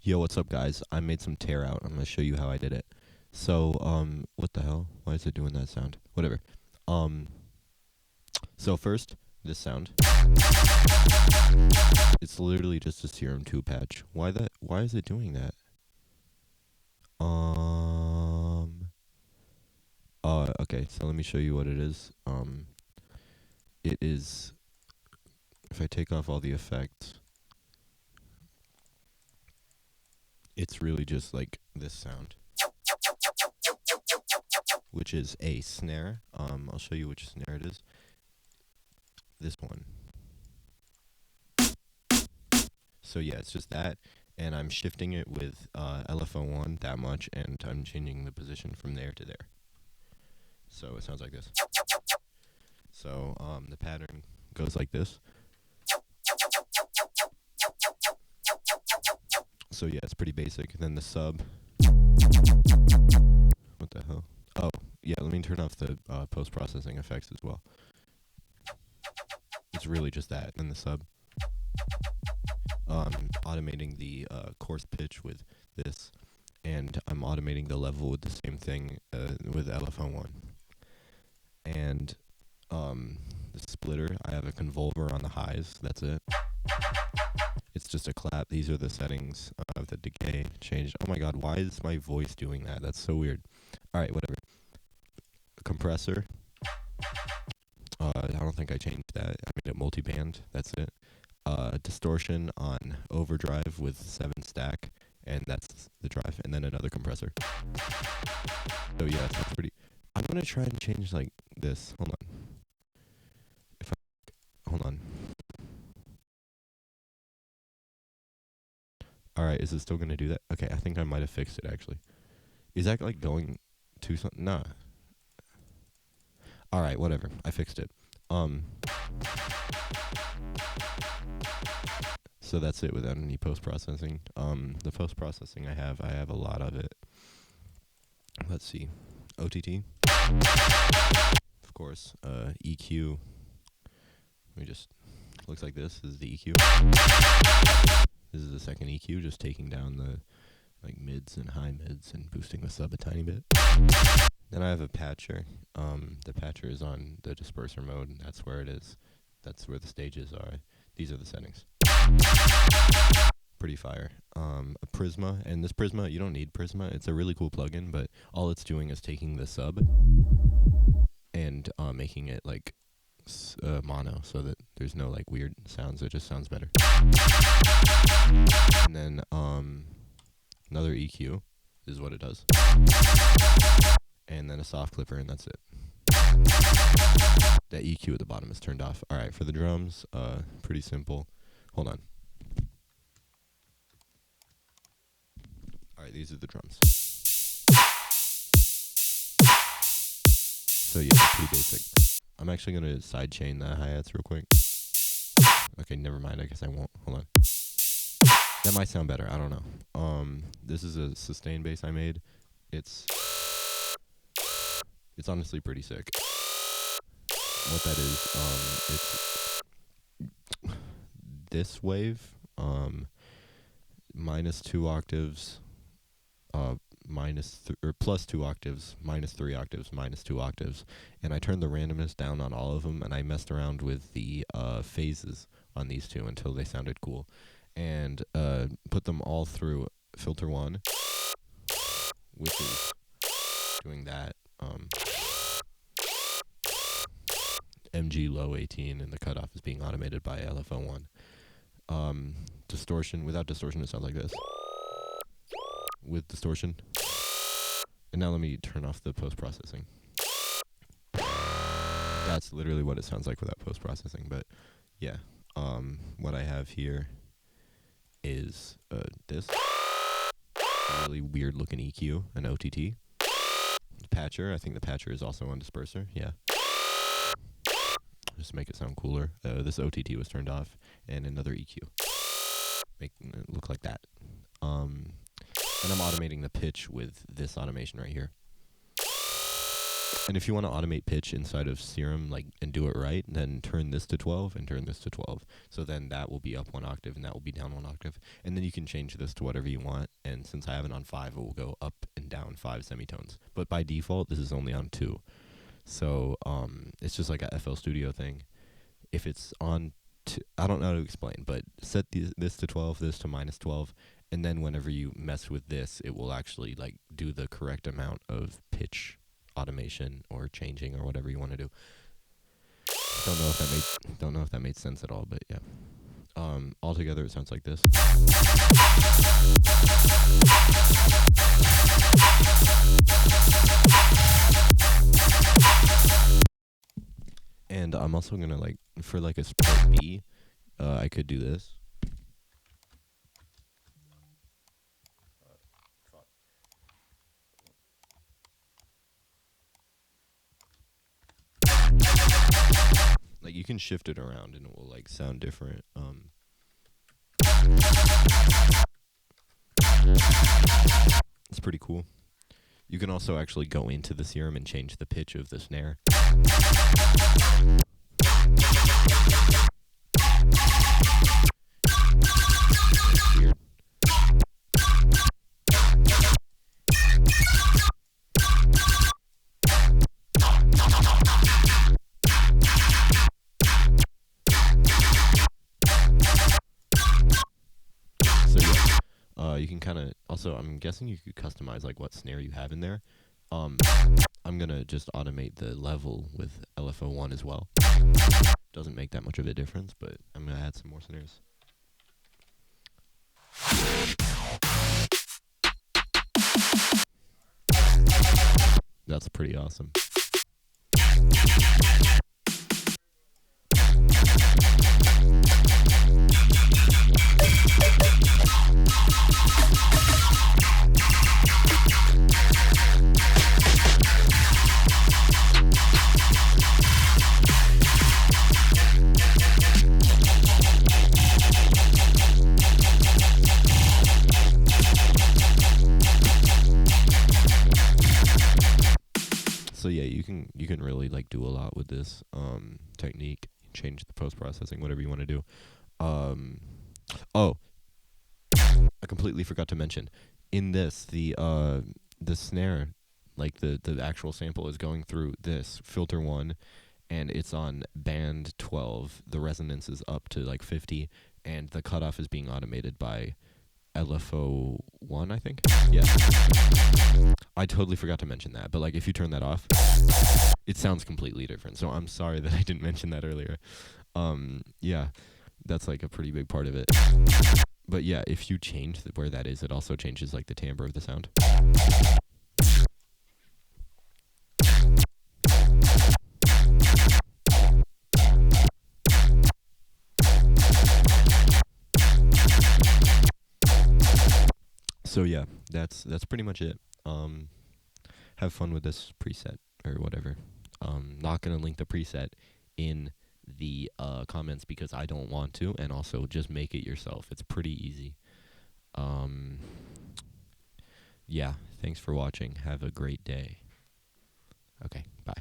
Yo, what's up, guys? I made some Tearout. I'm gonna show you how I did it. So, what the hell? Why is it doing that sound? Whatever. Um, so first, this sound. It's literally just a Serum 2 patch. Why is it doing that? Okay, so let me show you what it is. It is, if I take off all the effects, it's really just like this sound, which is a snare. I'll show you which snare it is. This one. So yeah, it's just that, and I'm shifting it with LFO1 that much, and I'm changing the position from there to there. So it sounds like this. So the pattern goes like this. So yeah, it's pretty basic. Then the sub. What the hell? Oh, yeah, let me turn off the post-processing effects as well. It's really just that. Then the sub. Automating the coarse pitch with this, and I'm automating the level with the same thing with LFO1. And the splitter, I have a convolver on the highs. That's it. It's just a clap. These are the settings of the decay changed. Oh my god, why is my voice doing that? That's so weird. Alright, whatever. Compressor. I don't think I changed that. I made it multi-band. That's it. Distortion on overdrive with 7 stack, and that's the drive, and then another compressor. So yeah, that's pretty. I'm gonna try and change like this. Hold on. Hold on. Alright, is it still gonna do that? Okay, I think I might have fixed it actually. Is that like going to something? Nah. Alright, whatever. I fixed it. So that's it without any post-processing. The post-processing I have a lot of it. Let's see. OTT. Of course. EQ. We just, looks like this. This is the EQ. This is the second EQ, just taking down the like mids and high mids and boosting the sub a tiny bit. Then I have a patcher. The patcher is on the disperser mode, and that's where it is. That's where the stages are. These are the settings. Pretty fire. A Prisma, and this Prisma, you don't need Prisma. It's a really cool plugin, but all it's doing is taking the sub and making it like mono, so that there't no like weird sounds. It just sounds better. And then another EQ is what it does. And then a soft clipper, and that's it. That EQ at the bottom is turned off. Alright, for the drums, pretty simple. Hold on. Alright, these are the drums. So yeah, pretty basic. I'm actually going to sidechain the hi-hats real quick. Okay, never mind. I guess I won't. Hold on. That might sound better. I don't know. This is a sustain bass I made. It's honestly pretty sick. What that is, it's this wave, minus 2 octaves, plus 2 octaves, minus 3 octaves, minus 2 octaves, and I turned the randomness down on all of them, and I messed around with the phases on these two until they sounded cool, and put them all through filter 1, which is doing that. MG low 18, and the cutoff is being automated by LFO1. Distortion, without distortion it sounds like this. With distortion. And now let me turn off the post-processing. That's literally what it sounds like without post-processing, but yeah. What I have here is this really weird looking EQ, an OTT. Patcher, I think the patcher is also on disperser, yeah. Just to make it sound cooler. This OTT was turned off, and another EQ. Making it look like that. And I'm automating the pitch with this automation right here. And if you want to automate pitch inside of Serum, like, and do it right, then turn this to 12 and turn this to 12. So then that will be up 1 octave and that will be down 1 octave. And then you can change this to whatever you want. And since I have it on 5, it will go up and down 5 semitones. But by default, this is only on 2. So it's just like a FL Studio thing. If it's on, I don't know how to explain, but set this to 12, this to -12, and then whenever you mess with this, it will actually like do the correct amount of pitch automation or changing or whatever you want to do. Don't know if that made sense at all, but yeah. Altogether, it sounds like this. And I'm also gonna like for like a part B, I could do this. Like you can shift it around and it will like sound different. It's pretty cool. You can also actually go into the Serum and change the pitch of the snare. Weird. So yeah, you can kind of also. I'm guessing you could customize like what snare you have in there. I'm gonna just automate the level with LFO1 as well. Doesn't make that much of a difference, but I'm gonna add some more snares. That's pretty awesome. So yeah, you can really like do a lot with this technique. Change the post processing, whatever you want to do. Oh, I completely forgot to mention in this the snare, like the actual sample is going through this filter 1, and it's on band 12. The resonance is up to like 50, and the cutoff is being automated by LFO1, I think. Yeah. I totally forgot to mention that, but like if you turn that off, it sounds completely different. So I'm sorry that I didn't mention that earlier. Yeah, that's like a pretty big part of it. But yeah, if you change where that is, it also changes like the timbre of the sound. So yeah, that's pretty much it. Have fun with this preset or whatever. Not gonna link the preset in the comments because I don't want to, and also just make it yourself. It's pretty easy. Yeah, thanks for watching. Have a great day. Okay, bye.